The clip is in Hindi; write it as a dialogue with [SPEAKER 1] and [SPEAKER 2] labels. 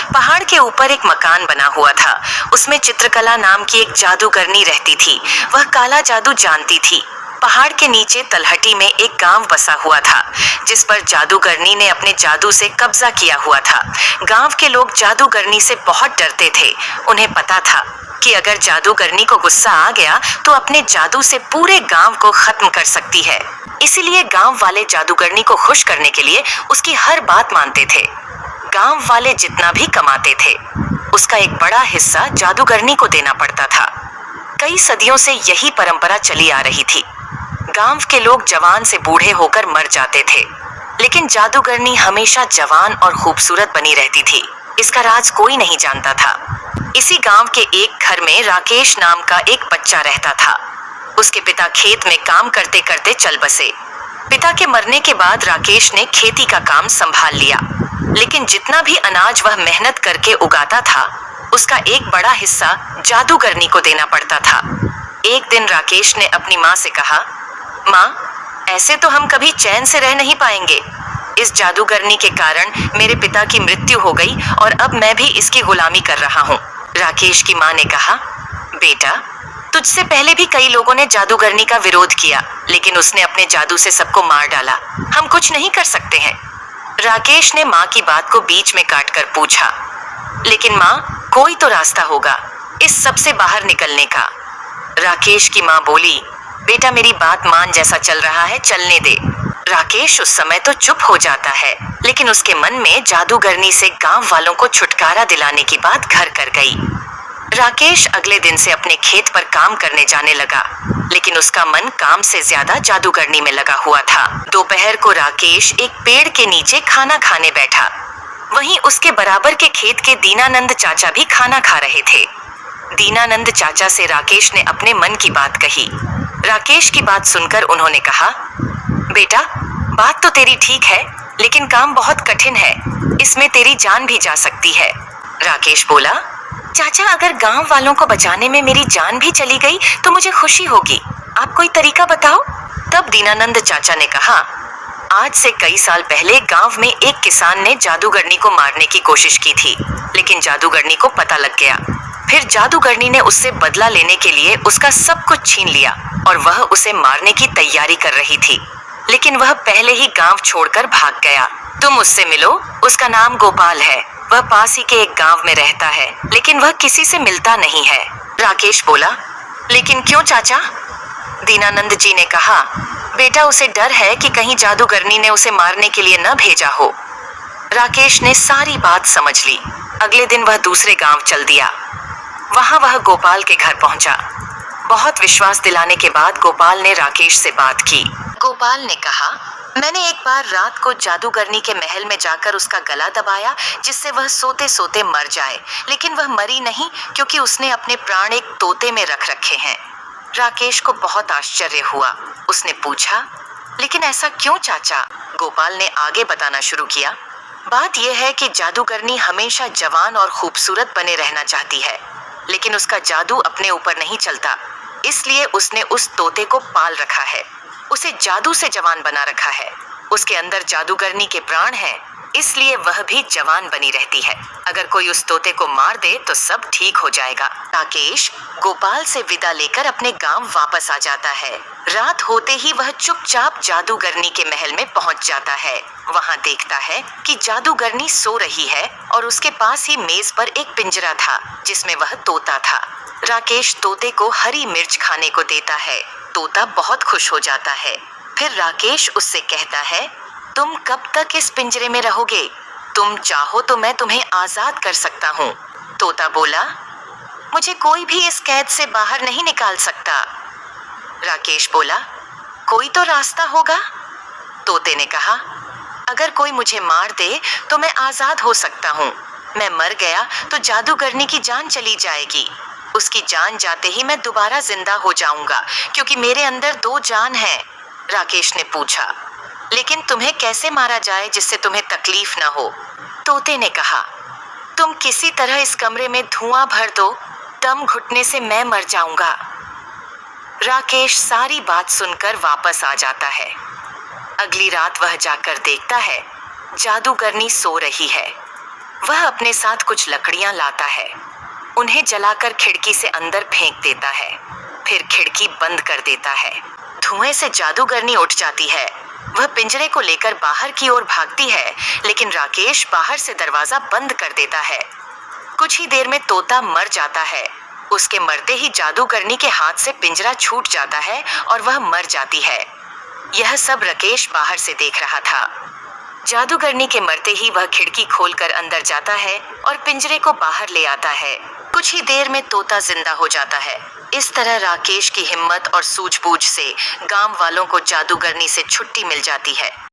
[SPEAKER 1] पहाड़ के ऊपर एक मकान बना हुआ था। उसमें चित्रकला नाम की एक जादूगरनी रहती थी। वह काला जादू जानती थी। पहाड़ के नीचे तलहटी में एक गांव बसा हुआ था, जिस पर जादूगरनी ने अपने जादू से कब्जा किया हुआ था। गांव के लोग जादूगरनी से बहुत डरते थे। उन्हें पता था कि अगर जादूगरनी को गुस्सा आ गया तो अपने जादू से पूरे गांव को खत्म कर सकती है। इसीलिए गांव वाले जादूगरनी को खुश करने के लिए उसकी हर बात मानते थे। गांव वाले जितना भी कमाते थे, उसका एक बड़ा हिस्सा जादूगरनी को देना पड़ता था। कई सदियों से यही परंपरा चली आ रही थी। गांव के लोग जवान से बूढ़े होकर मर जाते थे, लेकिन जादूगरनी हमेशा जवान और खूबसूरत बनी रहती थी। इसका राज कोई नहीं जानता था। इसी गांव के एक घर में राकेश नाम का एक बच्चा रहता था। उसके पिता खेत में काम करते करते चल बसे। पिता के मरने के बाद राकेश ने खेती का काम संभाल लिया, लेकिन जितना भी अनाज वह मेहनत करके उगाता था, उसका एक बड़ा हिस्सा जादूगरनी को देना पड़ता था। एक दिन राकेश ने अपनी माँ से कहा, माँ, ऐसे तो हम कभी चैन से रह नहीं पाएंगे। इस जादूगरनी के कारण मेरे पिता की मृत्यु हो गई और अब मैं भी इसकी गुलामी कर रहा हूँ। राकेश की माँ ने कहा, बेटा, तुझसे पहले भी कई लोगों ने जादूगरनी का विरोध किया, लेकिन उसने अपने जादू से सबको मार डाला। हम कुछ नहीं कर सकते हैं। राकेश ने माँ की बात को बीच में काटकर पूछा, लेकिन माँ, कोई तो रास्ता होगा इस सब से बाहर निकलने का। राकेश की माँ बोली, बेटा, मेरी बात मान, जैसा चल रहा है चलने दे। राकेश उस समय तो चुप हो जाता है, लेकिन उसके मन में जादूगरनी से गांव वालों को छुटकारा दिलाने की बात घर कर गई। राकेश अगले दिन से अपने खेत पर काम करने जाने लगा, लेकिन उसका मन काम से ज्यादा जादूगरनी में लगा हुआ था। दोपहर को राकेश एक पेड़ के नीचे खाना खाने बैठा। वहीं उसके बराबर के खेत के दीनानंद चाचा भी खाना खा रहे थे। दीनानंद चाचा से राकेश ने अपने मन की बात कही। राकेश की बात सुनकर उन्होंने कहा, बेटा, बात तो तेरी ठीक है, लेकिन काम बहुत कठिन है। इसमें तेरी जान भी जा सकती है। राकेश बोला, चाचा, अगर गांव वालों को बचाने में मेरी जान भी चली गई तो मुझे खुशी होगी। आप कोई तरीका बताओ। तब दीनानंद चाचा ने कहा, आज से कई साल पहले गांव में एक किसान ने जादूगरनी को मारने की कोशिश की थी, लेकिन जादूगरनी को पता लग गया। फिर जादूगरनी ने उससे बदला लेने के लिए उसका सब कुछ छीन लिया और वह उसे मारने की तैयारी कर रही थी, लेकिन वह पहले ही गांव छोड़कर भाग गया। तुम उससे मिलो। उसका नाम गोपाल है। वह पास ही के एक गांव में रहता है, लेकिन वह किसी से मिलता नहीं है। राकेश बोला, लेकिन क्यों चाचा? दीनानंद जी ने कहा, बेटा, उसे डर है कि कहीं जादूगरनी ने उसे मारने के लिए न भेजा हो। राकेश ने सारी बात समझ ली। अगले दिन वह दूसरे गांव चल दिया। वहां वह गोपाल के घर पहुंचा। बहुत विश्वास दिलाने के बाद गोपाल ने राकेश से बात की। गोपाल ने कहा, मैंने एक बार रात को जादूगरनी के महल में जाकर उसका गला दबाया, जिससे वह सोते सोते मर जाए, लेकिन वह मरी नहीं, क्योंकि उसने अपने प्राण एक तोते में रख रखे हैं। राकेश को बहुत आश्चर्य हुआ। उसने पूछा, लेकिन ऐसा क्यों चाचा? गोपाल ने आगे बताना शुरू किया, बात यह है कि जादूगरनी हमेशा जवान और खूबसूरत बने रहना चाहती है, लेकिन उसका जादू अपने ऊपर नहीं चलता, इसलिए उसने उस तोते को पाल रखा है। उसे जादू से जवान बना रखा है। उसके अंदर जादूगरनी के प्राण हैं, इसलिए वह भी जवान बनी रहती है। अगर कोई उस तोते को मार दे तो सब ठीक हो जाएगा। राकेश गोपाल से विदा लेकर अपने गांव वापस आ जाता है। रात होते ही वह चुपचाप जादूगरनी के महल में पहुंच जाता है। वहां देखता है कि जादूगरनी सो रही है और उसके पास ही मेज पर एक पिंजरा था, जिसमें वह तोता था। राकेश तोते को हरी मिर्च खाने को देता है। तोता बहुत खुश हो जाता है। फिर राकेश उससे कहता है, तुम कब तक इस पिंजरे में रहोगे? तुम चाहो तो मैं तुम्हें आजाद कर सकता हूँ। तोता बोला, मुझे कोई भी इस कैद से बाहर नहीं निकाल सकता। राकेश बोला, कोई तो रास्ता होगा। तोते ने कहा, अगर कोई मुझे मार दे तो मैं आजाद हो सकता हूँ। मैं मर गया तो जादूगरनी की जान चली जाएगी। उसकी जान जाते ही मैं दोबारा जिंदा हो जाऊंगा, क्योंकि मेरे अंदर 2 जान हैं। राकेश ने पूछा, लेकिन तुम्हें कैसे मारा जाए जिससे तुम्हें तकलीफ ना हो? तोते ने कहा, तुम किसी तरह इस कमरे में धुआं भर दो, दम घुटने से मैं मर जाऊंगा। राकेश सारी बात सुनकर वापस आ जाता है। अगली रात वह जाकर देखता है, जादूगरनी सो रही है। वह अपने साथ कुछ लकड़ियां लाता है, उन्हें जलाकर खिड़की से अंदर फेंक देता है, फिर खिड़की बंद कर देता है। धुएं से जादूगरनी उठ जाती है। वह पिंजरे को लेकर बाहर की ओर भागती है, लेकिन राकेश बाहर से दरवाजा बंद कर देता है। कुछ ही देर में तोता मर जाता है। उसके मरते ही जादूगरनी के हाथ से पिंजरा छूट जाता है और वह मर जाती है। यह सब राकेश बाहर से देख रहा था। जादूगरनी के मरते ही वह खिड़की खोलकर अंदर जाता है और पिंजरे को बाहर ले आता है। कुछ ही देर में तोता जिंदा हो जाता है। इस तरह राकेश की हिम्मत और सूझबूझ से गांव वालों को जादूगरनी से छुट्टी मिल जाती है।